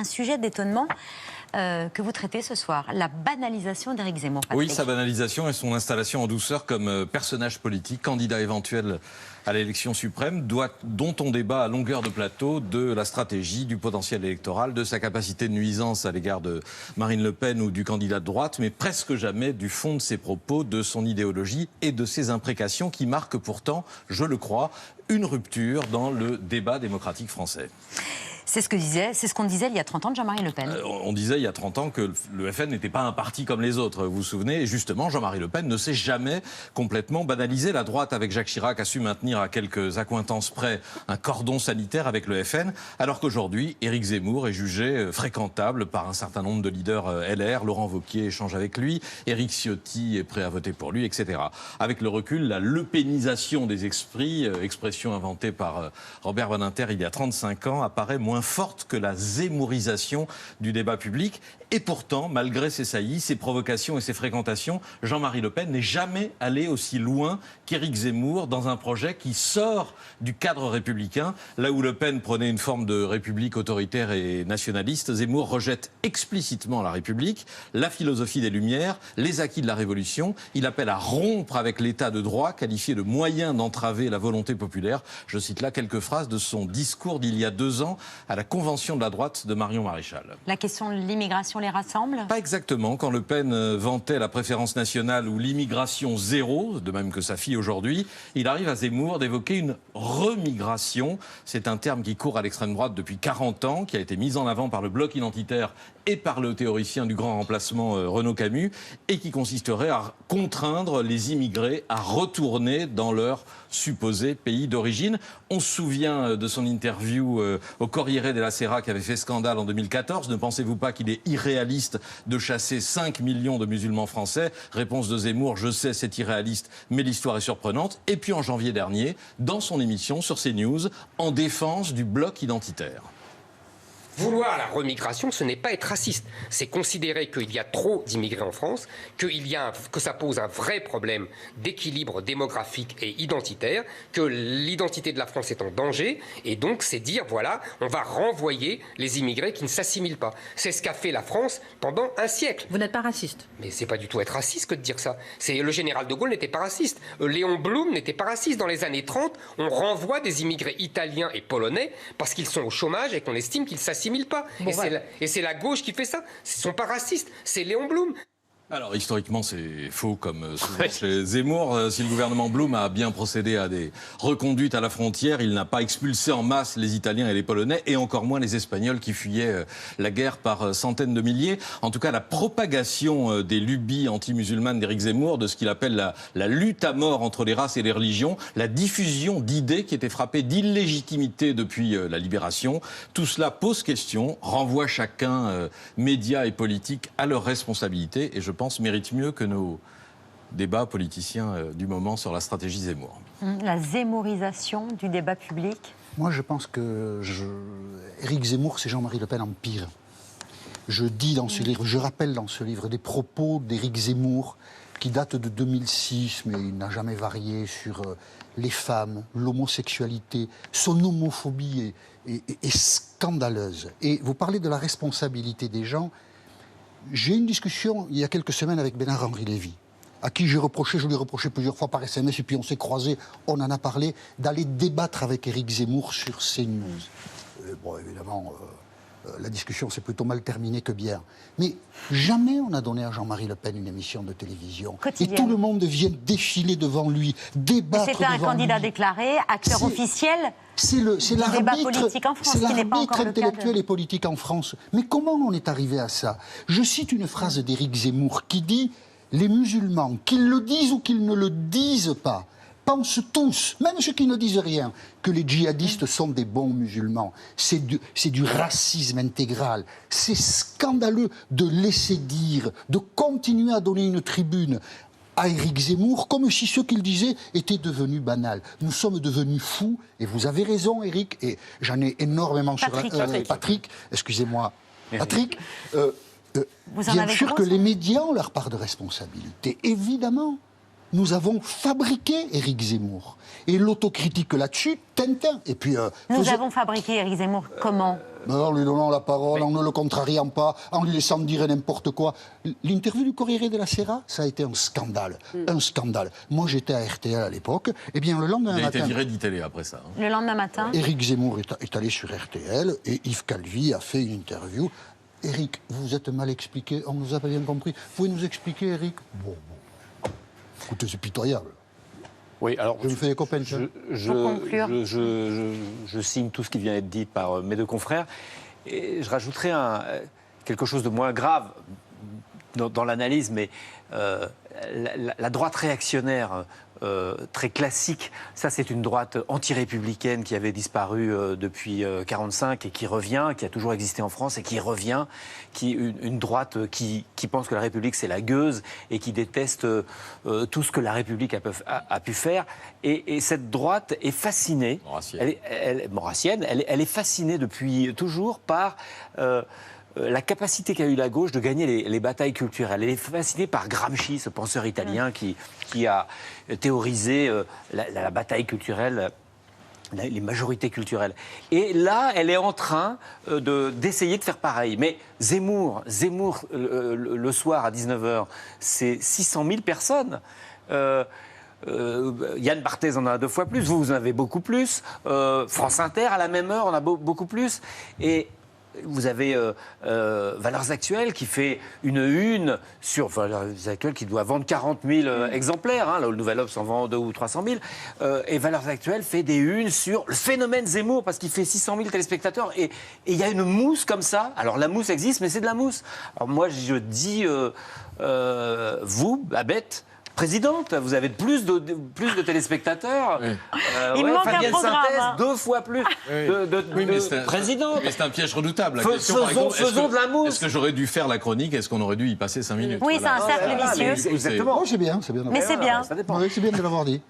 un sujet d'étonnement que vous traitez ce soir, la banalisation d'Éric Zemmour. Patrick. Oui, sa banalisation et son installation en douceur comme personnage politique, candidat éventuel à l'élection suprême, dont on débat à longueur de plateau de la stratégie, du potentiel électoral, de sa capacité de nuisance à l'égard de Marine Le Pen ou du candidat de droite, mais presque jamais du fond de ses propos, de son idéologie et de ses imprécations qui marquent pourtant, je le crois, une rupture dans le débat démocratique français. C'est ce qu'on disait il y a 30 ans de Jean-Marie Le Pen. On disait il y a 30 ans que le FN n'était pas un parti comme les autres, vous vous souvenez. Et justement, Jean-Marie Le Pen ne s'est jamais complètement banalisé. La droite, avec Jacques Chirac, a su maintenir à quelques accointances près un cordon sanitaire avec le FN, alors qu'aujourd'hui, Éric Zemmour est jugé fréquentable par un certain nombre de leaders LR. Laurent Wauquiez échange avec lui, Éric Ciotti est prêt à voter pour lui, etc. Avec le recul, la lepénisation des esprits, expression inventée par Robert Badinter il y a 35 ans, apparaît moins forte que la zémourisation du débat public. Et pourtant, malgré ses saillies, ses provocations et ses fréquentations, Jean-Marie Le Pen n'est jamais allé aussi loin qu'Éric Zemmour dans un projet qui sort du cadre républicain. Là où Le Pen prenait une forme de république autoritaire et nationaliste, Zemmour rejette explicitement la République, la philosophie des Lumières, les acquis de la Révolution. Il appelle à rompre avec l'état de droit, qualifié de moyen d'entraver la volonté populaire. Je cite là quelques phrases de son discours d'il y a 2 ans à la convention de la droite de Marion Maréchal. La question de l'immigration les rassemble ? Pas exactement. Quand Le Pen vantait la préférence nationale ou l'immigration zéro, de même que sa fille aujourd'hui, il arrive à Zemmour d'évoquer une remigration. C'est un terme qui court à l'extrême droite depuis 40 ans, qui a été mis en avant par le bloc identitaire et par le théoricien du grand remplacement Renaud Camus, et qui consisterait à contraindre les immigrés à retourner dans leur supposé pays d'origine. On se souvient de son interview au Corriere della Sera qui avait fait scandale en 2014. Ne pensez-vous pas qu'il est irréaliste de chasser 5 millions de musulmans français? Réponse de Zemmour, je sais, c'est irréaliste, mais l'histoire est surprenante. Et puis en janvier dernier, dans son émission sur CNews, en défense du bloc identitaire. Vouloir la remigration, ce n'est pas être raciste. C'est considérer qu'il y a trop d'immigrés en France, que ça pose un vrai problème d'équilibre démographique et identitaire, que l'identité de la France est en danger, et donc c'est dire, voilà, on va renvoyer les immigrés qui ne s'assimilent pas. C'est ce qu'a fait la France pendant un siècle. Vous n'êtes pas raciste? Mais c'est pas du tout être raciste que de dire ça. Le général de Gaulle n'était pas raciste. Léon Blum n'était pas raciste. Dans les années 30, on renvoie des immigrés italiens et polonais parce qu'ils sont au chômage et qu'on estime qu'ils s'assimilent pas. Bon, et c'est la gauche qui fait ça. Ils ne sont pas racistes. C'est Léon Blum. Alors, historiquement, c'est faux, comme souvent chez Zemmour. Si le gouvernement Blum a bien procédé à des reconduites à la frontière, il n'a pas expulsé en masse les Italiens et les Polonais, et encore moins les Espagnols qui fuyaient la guerre par centaines de milliers. En tout cas, la propagation des lubies anti-musulmanes d'Éric Zemmour, de ce qu'il appelle la lutte à mort entre les races et les religions, la diffusion d'idées qui étaient frappées d'illégitimité depuis la libération, tout cela pose question, renvoie chacun, médias et politiques, à leurs responsabilités, et je pense mérite mieux que nos débats politiciens du moment sur la stratégie Zemmour. La zémourisation du débat public. Moi, je pense que Éric Zemmour, c'est Jean-Marie Le Pen en pire. Je dis dans ce livre, je rappelle dans ce livre des propos d'Éric Zemmour qui datent de 2006, mais il n'a jamais varié, sur les femmes, l'homosexualité. Son homophobie est scandaleuse. Et vous parlez de la responsabilité des gens. J'ai eu une discussion il y a quelques semaines avec Bernard-Henri Lévy, à qui je lui ai reproché plusieurs fois par SMS, et puis on s'est croisés, on en a parlé, d'aller débattre avec Éric Zemmour sur CNews. Bon, évidemment, la discussion s'est plutôt mal terminée que bien. Mais jamais on a donné à Jean-Marie Le Pen une émission de télévision. Quotidienne. Et tout le monde vient défiler devant lui, débattre devant lui. C'était un candidat déclaré, acteur officiel du débat politique en France, qui n'est pas encore le cas intellectuel et politique en France. Mais comment on est arrivé à ça? Je cite une phrase d'Éric Zemmour qui dit « Les musulmans, qu'ils le disent ou qu'ils ne le disent pas, pensent tous, même ceux qui ne disent rien, que les djihadistes sont des bons musulmans. C'est du racisme intégral. C'est scandaleux de laisser dire, de continuer à donner une tribune à Éric Zemmour, comme si ce qu'il disait était devenu banal. Nous sommes devenus fous, et vous avez raison, Éric, et j'en ai énormément Patrick, excusez-moi, Patrick. Bien sûr que les médias ont leur part de responsabilité, évidemment. Nous avons fabriqué Éric Zemmour. Et l'autocritique là-dessus, Tintin. Et puis, nous avons fabriqué Éric Zemmour comment? En lui donnant la parole, en ne le contrariant pas, en lui laissant dire n'importe quoi. L'interview du Corriere della Sera, ça a été un scandale. Un scandale. Moi, j'étais à RTL à l'époque. Eh bien, le lendemain matin... Il a été viré d'ITélé après ça. Le lendemain matin. Éric Zemmour est allé sur RTL et Yves Calvi a fait une interview. Éric, vous êtes mal expliqué, on ne nous a pas bien compris. Vous pouvez nous expliquer, Éric? Bon. Écoutez, c'est pitoyable. Oui, alors je me fais des copains. Je signe tout ce qui vient d'être dit par mes deux confrères. Et je rajouterai quelque chose de moins grave dans l'analyse, mais la droite réactionnaire très classique, ça c'est une droite anti-républicaine qui avait disparu depuis 1945 et qui revient, qui a toujours existé en France et qui revient, une droite qui pense que la République c'est la gueuse et qui déteste tout ce que la République a pu faire. Et cette droite est fascinée, maurassienne, elle est fascinée depuis toujours par... la capacité qu'a eu la gauche de gagner les batailles culturelles. Elle est fascinée par Gramsci, ce penseur italien qui a théorisé la bataille culturelle, les majorités culturelles. Et là, elle est en train d'essayer de faire pareil. Mais Zemmour le soir à 19h, c'est 600 000 personnes. Yann Barthès en a 2 fois plus, vous en avez beaucoup plus. France Inter, à la même heure, en a beaucoup plus. Et vous avez Valeurs Actuelles qui fait une sur Valeurs Actuelles qui doit vendre 40 000 exemplaires. Hein, là, le Nouvel Obs en vend 200 ou 300 000. Et Valeurs Actuelles fait des unes sur le phénomène Zemmour parce qu'il fait 600 000 téléspectateurs. Et il y a une mousse comme ça. Alors la mousse existe, mais c'est de la mousse. Alors moi, je dis, vous, Babette, présidente, vous avez plus de téléspectateurs. Oui. Il manque un programme. Synthèse, 2 fois plus de présidente. Mais c'est un piège redoutable. La question, par exemple, faisons de la mousse. Est-ce que j'aurais dû faire la chronique? Est-ce qu'on aurait dû y passer 5 minutes? Oui, voilà. C'est un cercle vicieux. Exactement. Oh, c'est bien. Mais c'est bien. C'est bien de l'avoir dit.